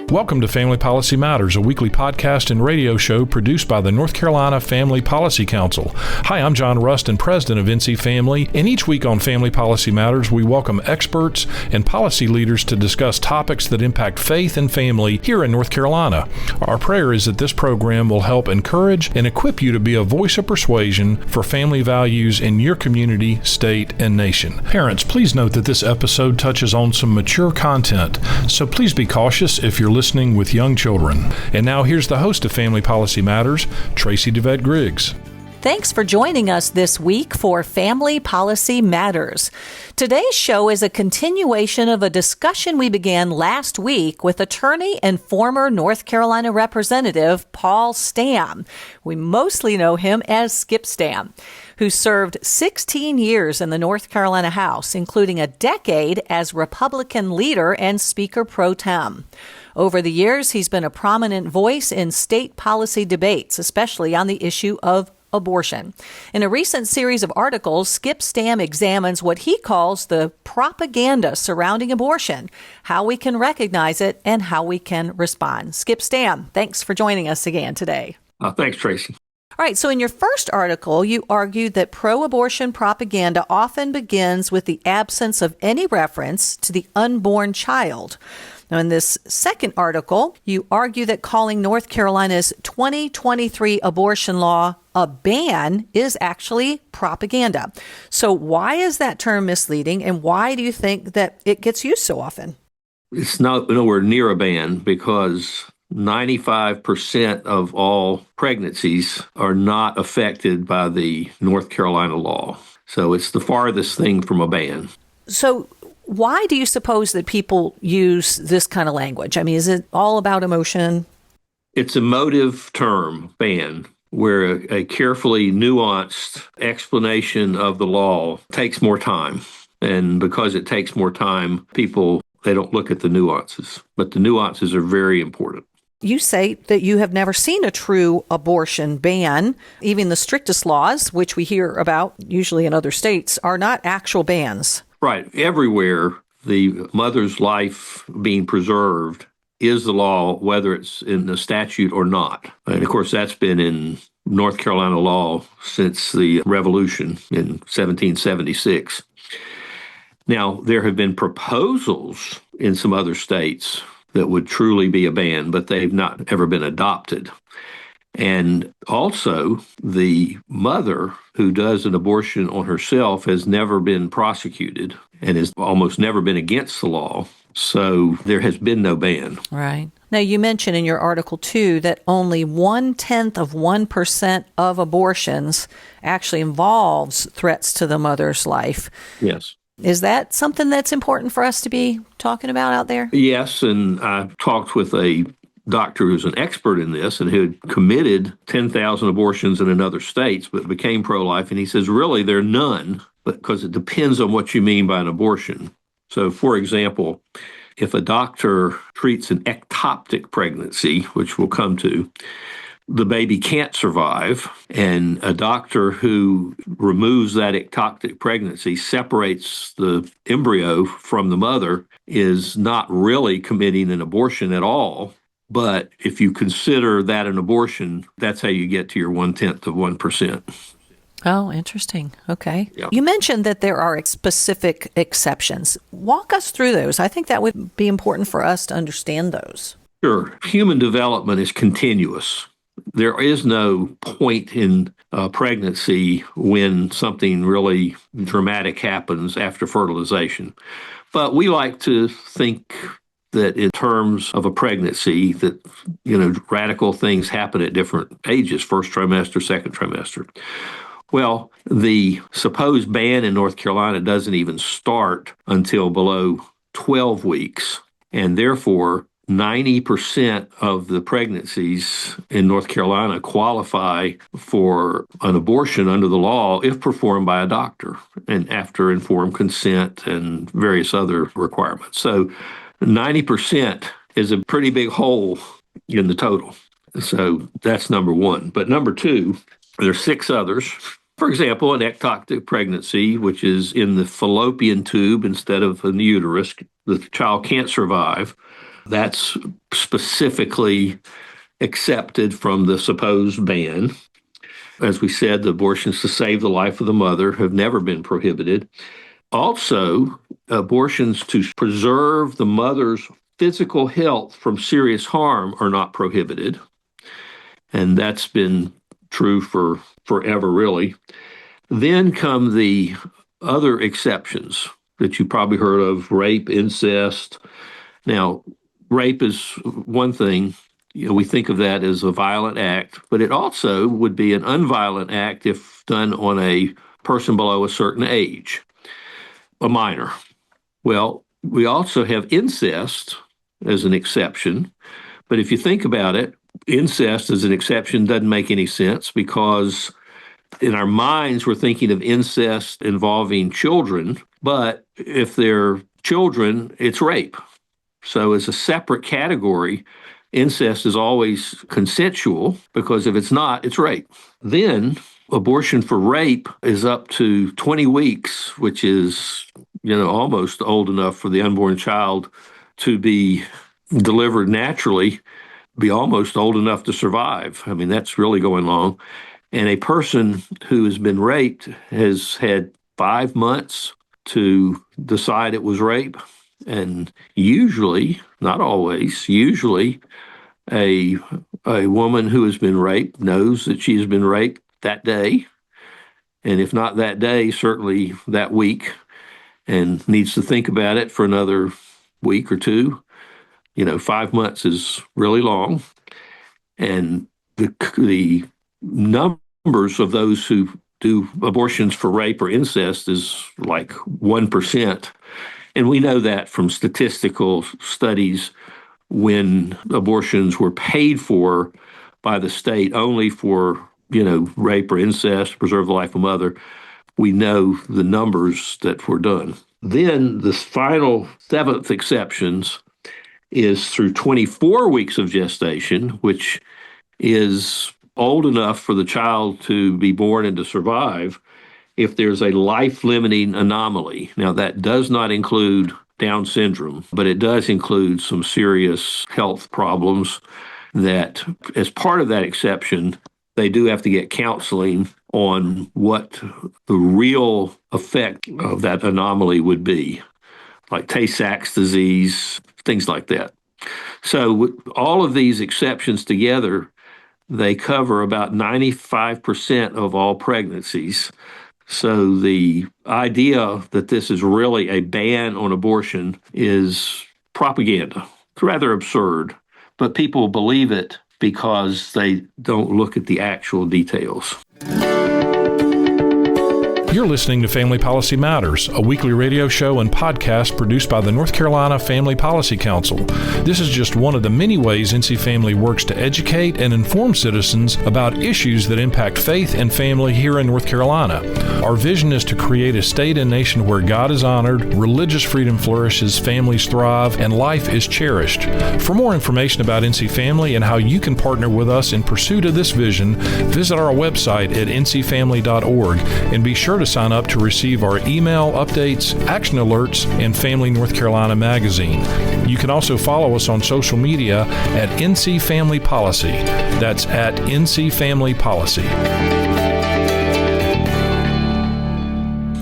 Welcome to Family Policy Matters, a weekly podcast and radio show produced by the North Carolina Family Policy Council. Hi, I'm John Rustin, president of NC Family, and each week on Family Policy Matters, we welcome experts and policy leaders to discuss topics that impact faith and family here in North Carolina. Our prayer is that this program will help encourage and equip you to be a voice of persuasion for family values in your community, state, and nation. Parents, please note that this episode touches on some mature content, so please be cautious if you're listening with young children. And now here's the host of Family Policy Matters, Traci DeVette Griggs. Thanks for joining us this week for Family Policy Matters. Today's show is a continuation of a discussion we began last week with attorney and former North Carolina Representative Paul Stam. We mostly know him as Skip Stam, who served 16 years in the North Carolina House, including a decade as Republican leader and Speaker pro tem. Over the years, he's been a prominent voice in state policy debates, especially on the issue of abortion. In a recent series of articles, Skip Stam examines what he calls the propaganda surrounding abortion, how we can recognize it, and how we can respond. Skip Stam, thanks for joining us again today. Thanks, Traci. All right, so in your first article, you argued that pro-abortion propaganda often begins with the absence of any reference to the unborn child. Now, in this second article, you argue that calling North Carolina's 2023 abortion law a ban is actually propaganda. So why is that term misleading, and why do you think that it gets used so often? It's nowhere near a ban because 95% of all pregnancies are not affected by the North Carolina law. So it's the farthest thing from a ban. So why do you suppose that people use this kind of language? I mean, is it all about emotion? It's a emotive term, ban, where a carefully nuanced explanation of the law takes more time. And because it takes more time, they don't look at the nuances. But the nuances are very important. You say that you have never seen a true abortion ban. Even the strictest laws, which we hear about usually in other states, are not actual bans. Right. Everywhere, the mother's life being preserved is the law, whether it's in the statute or not. And of course, that's been in North Carolina law since the Revolution in 1776. Now, there have been proposals in some other states that would truly be a ban, but they've not ever been adopted. And also, the mother who does an abortion on herself has never been prosecuted and has almost never been against the law. So there has been no ban. Right. Now, you mentioned in your article, too, that only 0.1% of abortions actually involves threats to the mother's life. Yes. Is that something that's important for us to be talking about out there? Yes, and I talked with a doctor who's an expert in this and who had committed 10,000 abortions in another states but became pro-life. And he says, really, there are none, because it depends on what you mean by an abortion. So, for example, if a doctor treats an ectopic pregnancy, which we'll come to, the baby can't survive, and a doctor who removes that ectopic pregnancy, separates the embryo from the mother, is not really committing an abortion at all. But if you consider that an abortion, that's how you get to your 0.1%. Oh, interesting. Okay. Yeah. You mentioned that there are specific exceptions. Walk us through those. I think that would be important for us to understand those. Sure. Human development is continuous. There is no point in pregnancy when something really dramatic happens after fertilization. But we like to think that in terms of a pregnancy, that, radical things happen at different ages, first trimester, second trimester. Well, the supposed ban in North Carolina doesn't even start until below 12 weeks, and therefore 90% of the pregnancies in North Carolina qualify for an abortion under the law if performed by a doctor and after informed consent and various other requirements. So 90% is a pretty big hole in the total. So that's number one. But number two, there are 6 others. For example, an ectopic pregnancy, which is in the fallopian tube instead of in the uterus, the child can't survive. That's specifically excepted from the supposed ban. As we said, the abortions to save the life of the mother have never been prohibited. Also, abortions to preserve the mother's physical health from serious harm are not prohibited. And that's been true for forever, really. Then come the other exceptions that you probably heard of: rape, incest. Now, rape is one thing. We think of that as a violent act, but it also would be an unviolent act if done on a person below a certain age, a minor. Well, we also have incest as an exception, but if you think about it, incest as an exception doesn't make any sense, because in our minds we're thinking of incest involving children, but if they're children, it's rape. So as a separate category, incest is always consensual, because if it's not, it's rape. Then abortion for rape is up to 20 weeks, which is, almost old enough for the unborn child to be delivered naturally, be almost old enough to survive. I mean, that's really going long. And a person who has been raped has had 5 months to decide it was rape. And usually, not always, usually a woman who has been raped knows that she's been raped that day. And if not that day, certainly that week, and needs to think about it for another week or two. 5 months is really long. And the numbers of those who do abortions for rape or incest is like 1%. And we know that from statistical studies when abortions were paid for by the state only for, rape or incest, preserve the life of a mother. We know the numbers that were done. Then the final seventh exceptions is through 24 weeks of gestation, which is old enough for the child to be born and to survive, if there's a life-limiting anomaly. Now, that does not include Down syndrome, but it does include some serious health problems that, as part of that exception, they do have to get counseling on what the real effect of that anomaly would be, like Tay-Sachs disease, things like that. So all of these exceptions together, they cover about 95% of all pregnancies. So the idea that this is really a ban on abortion is propaganda. It's rather absurd, but people believe it because they don't look at the actual details. You're listening to Family Policy Matters, a weekly radio show and podcast produced by the North Carolina Family Policy Council. This is just one of the many ways NC Family works to educate and inform citizens about issues that impact faith and family here in North Carolina. Our vision is to create a state and nation where God is honored, religious freedom flourishes, families thrive, and life is cherished. For more information about NC Family and how you can partner with us in pursuit of this vision, visit our website at ncfamily.org and be sure to sign up to receive our email updates, action alerts, and Family North Carolina magazine. You can also follow us on social media at NC Family Policy. That's at NC Family Policy.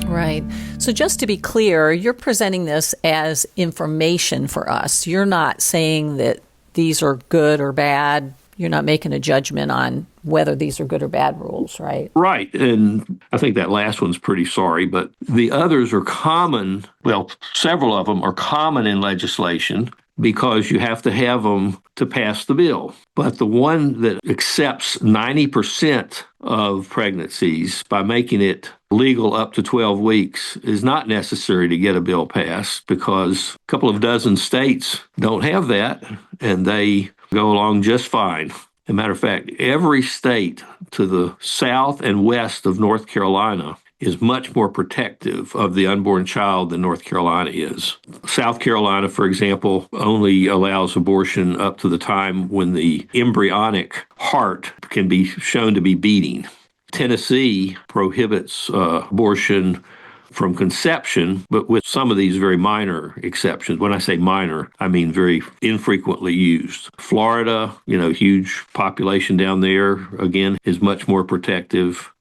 Right. So just to be clear, you're presenting this as information for us. You're not saying that these are good or bad. You're not making a judgment on whether these are good or bad rules, right? Right. And I think that last one's pretty sorry, but the others are common. Well, several of them are common in legislation because you have to have them to pass the bill. But the one that accepts 90% of pregnancies by making it legal up to 12 weeks is not necessary to get a bill passed, because a couple of dozen states don't have that, and they go along just fine. As a matter of fact, every state to the south and west of North Carolina is much more protective of the unborn child than North Carolina is. South Carolina, for example, only allows abortion up to the time when the embryonic heart can be shown to be beating. Tennessee prohibits abortion from conception, but with some of these very minor exceptions. When I say minor, I mean very infrequently used. Florida, huge population down there, again, is much more protective.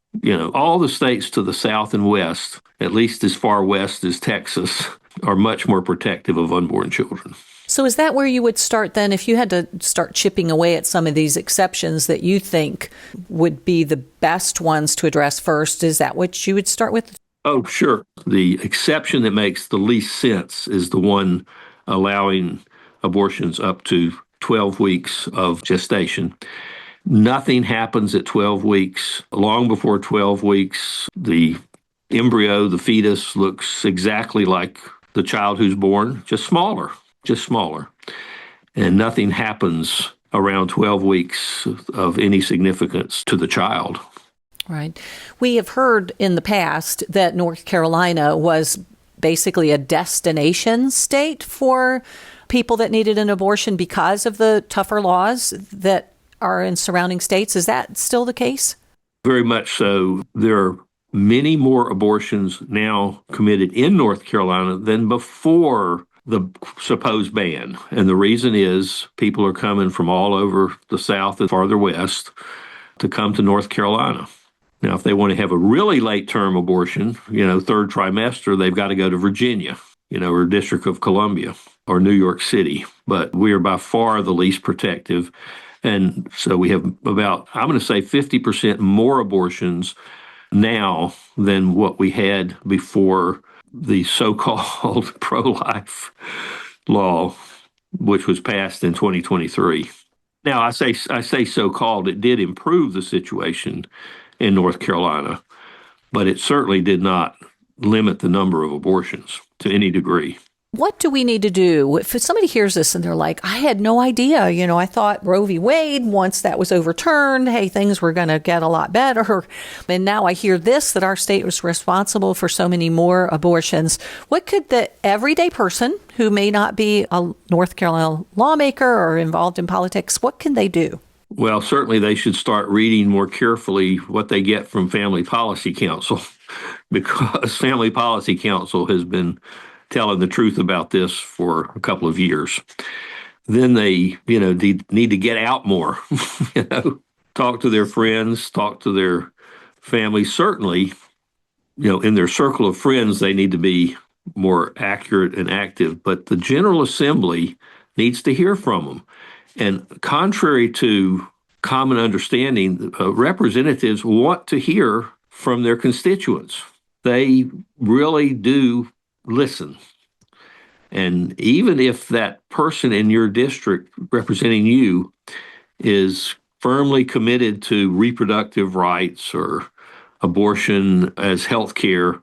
All the states to the south and west, at least as far west as Texas, are much more protective of unborn children. So is that where you would start then, if you had to start chipping away at some of these exceptions that you think would be the best ones to address first? Is that what you would start with? Oh, sure. The exception that makes the least sense is the one allowing abortions up to 12 weeks of gestation. Nothing happens at 12 weeks. Long before 12 weeks, the embryo, the fetus, looks exactly like the child who's born, just smaller. And nothing happens around 12 weeks of any significance to the child. Right. We have heard in the past that North Carolina was basically a destination state for people that needed an abortion because of the tougher laws that are in surrounding states. Is that still the case? Very much so. There are many more abortions now committed in North Carolina than before the supposed ban. And the reason is people are coming from all over the South and farther west to come to North Carolina. Now, if they want to have a really late-term abortion, third trimester, they've got to go to Virginia, or District of Columbia or New York City. But we are by far the least protective. And so we have about, I'm going to say 50% more abortions now than what we had before the so-called pro-life law, which was passed in 2023. Now, I say so-called. It did improve the situation in North Carolina, but it certainly did not limit the number of abortions to any degree. What do we need to do? If somebody hears this and they're like, I had no idea, I thought Roe v. Wade, once that was overturned, hey, things were going to get a lot better. And now I hear this, that our state was responsible for so many more abortions. What could the everyday person who may not be a North Carolina lawmaker or involved in politics, what can they do? Well, certainly they should start reading more carefully what they get from Family Policy Council, because Family Policy Council has been telling the truth about this for a couple of years. Then they, need to get out more, talk to their friends, talk to their family. Certainly, in their circle of friends, they need to be more accurate and active, but the General Assembly needs to hear from them. And contrary to common understanding, representatives want to hear from their constituents. They really do listen. And even if that person in your district representing you is firmly committed to reproductive rights or abortion as health care,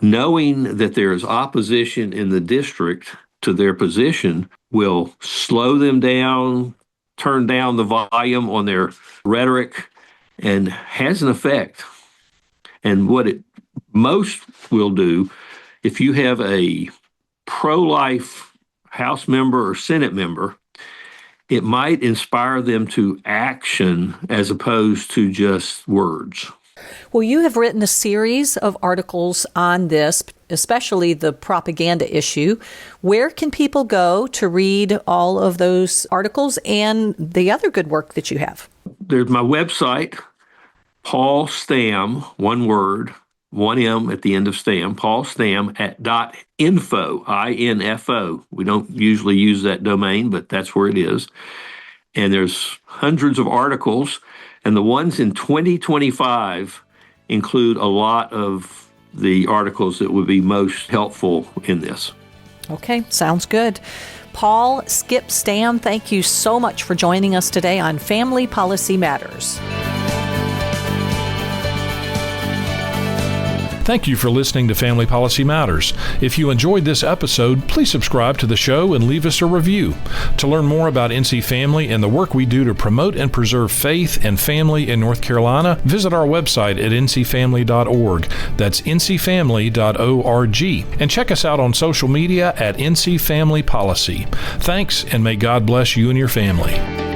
knowing that there is opposition in the district to their position will slow them down, turn down the volume on their rhetoric, and has an effect. And what it most will do, if you have a pro-life House member or Senate member, it might inspire them to action as opposed to just words. Well, you have written a series of articles on this, especially the propaganda issue. Where can people go to read all of those articles and the other good work that you have? There's my website, Paul Stam, one word, one M at the end of Stam, Paul Stam at .info, I-N-F-O. We don't usually use that domain, but that's where it is. And there's hundreds of articles, and the ones in 2025 include a lot of the articles that would be most helpful in this. Okay, sounds good. Paul Skip Stam, thank you so much for joining us today on Family Policy Matters. Thank you for listening to Family Policy Matters. If you enjoyed this episode, please subscribe to the show and leave us a review. To learn more about NC Family and the work we do to promote and preserve faith and family in North Carolina, visit our website at ncfamily.org. That's ncfamily.org. And check us out on social media at NC Family Policy. Thanks, and may God bless you and your family.